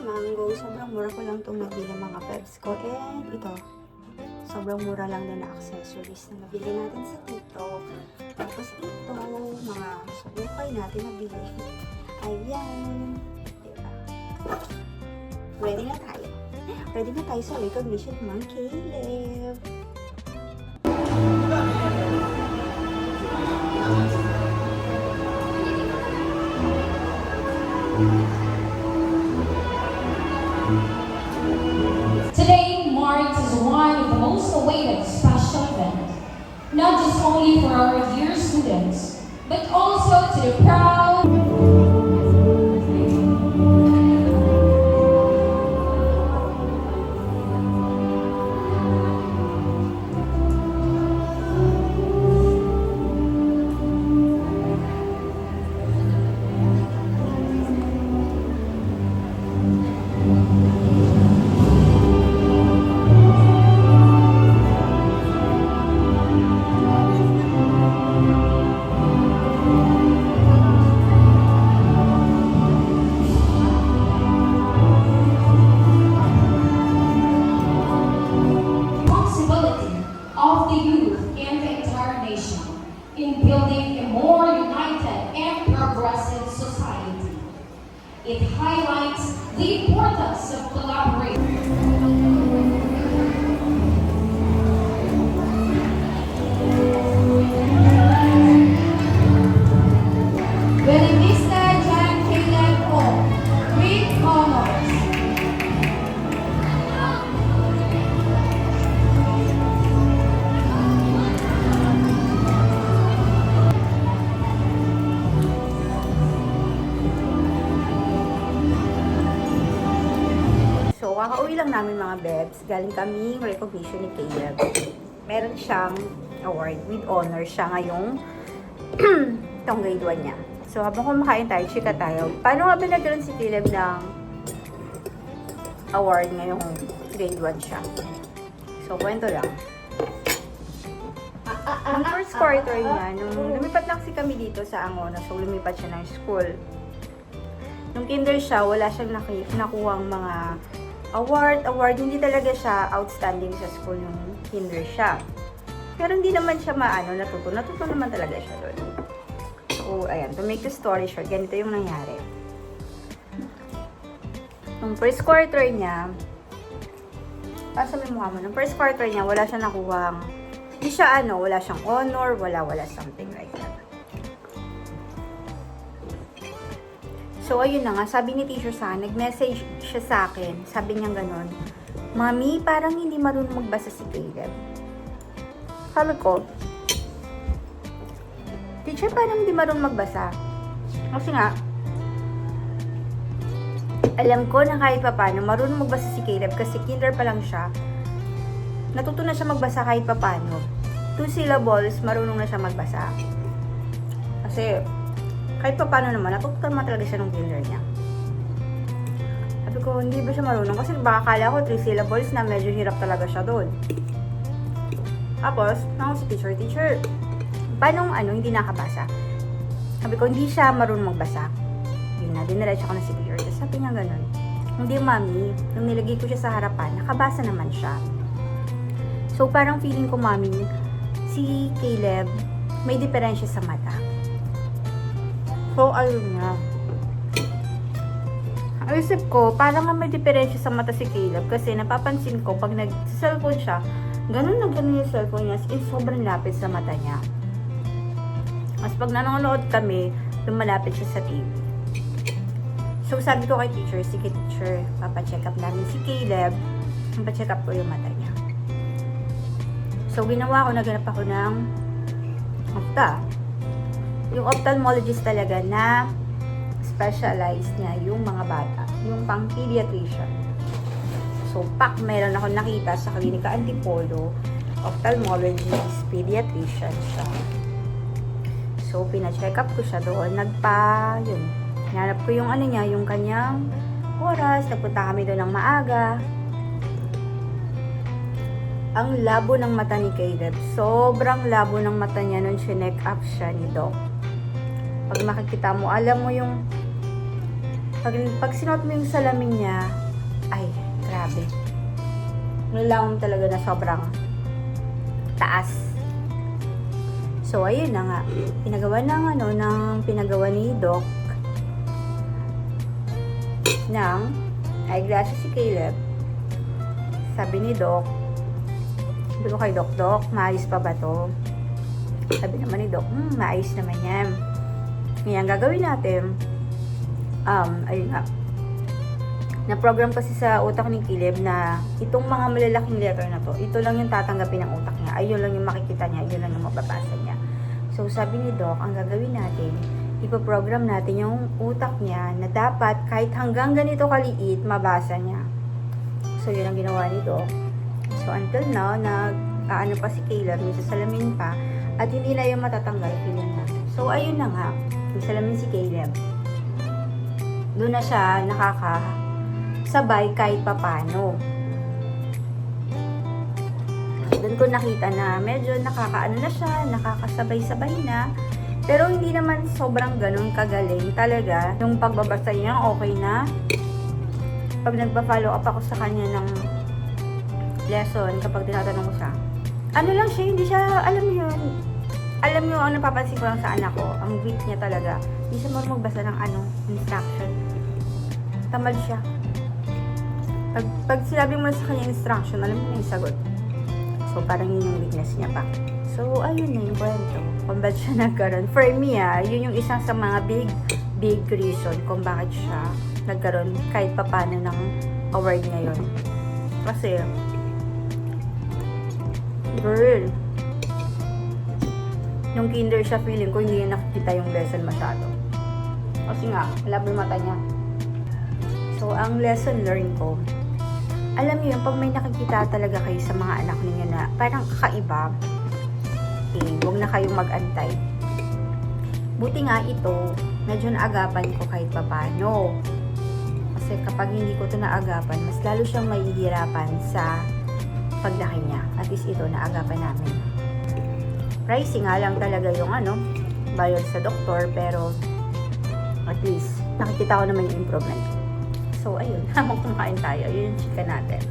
mango. Sobrang mura ko lang itong nabili mga peps ko. And ito, sobrang mura lang din na accessories na nabili natin sa TikTok. Tapos ito, mga sukay natin nabili. Ayan. Diba? Ready na tayo. Ready na tayo sa recognition ng Caleb. Today marks as one of the most awaited special event, not just only for our dear students, but also to the proud responsibility of the youth and the entire nation in building a more united and progressive society. It highlights the importance of collaboration. Benedicta Jan Caleb O. with honors. So, kakauwi lang namin mga bebs. Galing kaming recognition ni Caleb. Meron siyang award with honor siya ngayong itong grade 1 niya. So, habang kumakain tayo, chika tayo. Paano nga ba nagkaroon si Caleb ng award ngayong grade 1 siya? So, kwento lang. Nung first quarter niya, nung lumipat na kasi kami dito sa Angono, so lumipat siya ng school. Nung kinder siya, wala siyang nakuhang mga award. Hindi talaga siya outstanding sa school nung kinder siya. Pero hindi naman siya natuto. Natuto naman talaga siya doon. So, ayan, to make the story short, ganito yung nangyari. Nung first quarter niya, pasa may mukha mo, nung first quarter niya, wala siya nakuhang, wala siyang honor, wala something like that. So, ayun na nga, sabi ni teacher sa akin, nag-message siya sa akin, sabi niya ganon, Mami, parang hindi marunong magbasa si Caleb. Sabi ko, teacher, parang hindi marunong magbasa. Kasi nga, alam ko na kahit pa paano, marunong magbasa si Caleb kasi kinder pa lang siya. Natuto na siya magbasa kahit pa paano. 2 syllables, marunong na siya magbasa. Kasi, kahit pa paano naman, natuto naman talaga siya nung kinder niya. Sabi ko, hindi ba siya marunong? Kasi baka kala ko 3 syllables na medyo hirap talaga siya doon. Tapos, nako si teacher, paano hindi nakabasa? Sabi ko, hindi siya marunong magbasa. Yun na, diniretso ko na si teacher. Tapos sabi niya ganun, hindi mami, nung nilagay ko siya sa harapan, nakabasa naman siya. So, parang feeling ko, mami, si Caleb, may diferensya sa mata. So, ayun nga. Ang isip ko, parang may diferensya sa mata si Caleb kasi napapansin ko, pag nag-cellphone siya, ganun na ganun yung cellphone niya, sobrang lapit sa mata niya. Mas pag nanonood kami, lumalapit siya sa TV. So, sabi ko kay teacher, sige teacher, papacheck up namin si Caleb, papacheck up ko yung mata niya. So, ginawa ko, naganap ako ng opta. Yung ophthalmologist talaga na specialized niya yung mga bata, yung pang pediatrician. So, meron ako nakita sa Klinika Antipolo, ophthalmologist, pediatrician siya. So, pina-check up ko siya doon. Hinanap ko yung yung kanyang oras. Nagpunta kami doon ng maaga. Ang labo ng mata ni Caleb. Sobrang labo ng mata niya nung chinek up siya ni Doc. Pag makikita mo, alam mo yung Pag sinuot mo yung salamin niya, ay, grabe. Nalaman talaga na sobrang taas. So, ayun na nga. Pinagawa pinagawa ni Doc ng eyeglasses si Caleb. Sabi ni Doc, sabi ko kay Doc, maayos pa ba to? Sabi naman ni Doc, maayos naman yan. Ngayon, gagawin natin, ayun nga, na-program kasi sa utak ni Caleb na itong mga malalaking letter na to, ito lang yung tatanggapin ng utak niya, ayun lang yung makikita niya, ayun lang yung mababasa niya. So, sabi ni Doc, ang gagawin natin, ipoprogram natin yung utak niya na dapat kahit hanggang ganito kaliit, mabasa niya. So, yun ang ginawa ni Doc. So, until now, ano pa si Caleb, may sasalamin pa, at hindi na yung matatanggal, feeling na. So, ayun na nga, may salamin si Caleb. Doon na siya nakakasabay kahit papano. Doon ko nakita na medyo nakakaano na siya, nakakasabay-sabay na. Pero hindi naman sobrang ganun kagaling talaga. Yung pagbabasa niya, okay na. Pag nagpa-follow up ako sa kanya ng lesson, kapag tinatanong ko siya, ano lang siya, hindi siya, alam niyo, ang napapansin ko lang sa anak ko, ang weak niya talaga, hindi siya marunong magbasa ng instruction. Tamad siya. Pag sinabi mo sa kanya instruction, alam mo na yung sagot. So, parang yun yung weakness niya pa. So, ayun na yung kwento. Kung ba't siya nagkaroon. For me, yun yung isang sa mga big reason kung bakit siya nagkaroon kahit papano ng award niya yun. Kasi, girl, nung kinder siya, feeling ko hindi niya nakikita yung lesson masyado. Kasi nga, malabo yung mata niya. So, ang lesson learned ko, alam niyo, pag may nakikita talaga kayo sa mga anak ninyo na parang kakaiba, huwag na kayong mag-antay. Buti nga ito, medyo naagapan ko kahit papano. Kasi kapag hindi ko ito naagapan, mas lalo siyang mahihirapan sa paglaki niya. At least ito, naagapan namin. Pricing nga lang talaga yung bayad sa doktor, pero at least nakikita ko naman yung improvement. So, ayun, habang kumakain tayo, yun yung chika natin.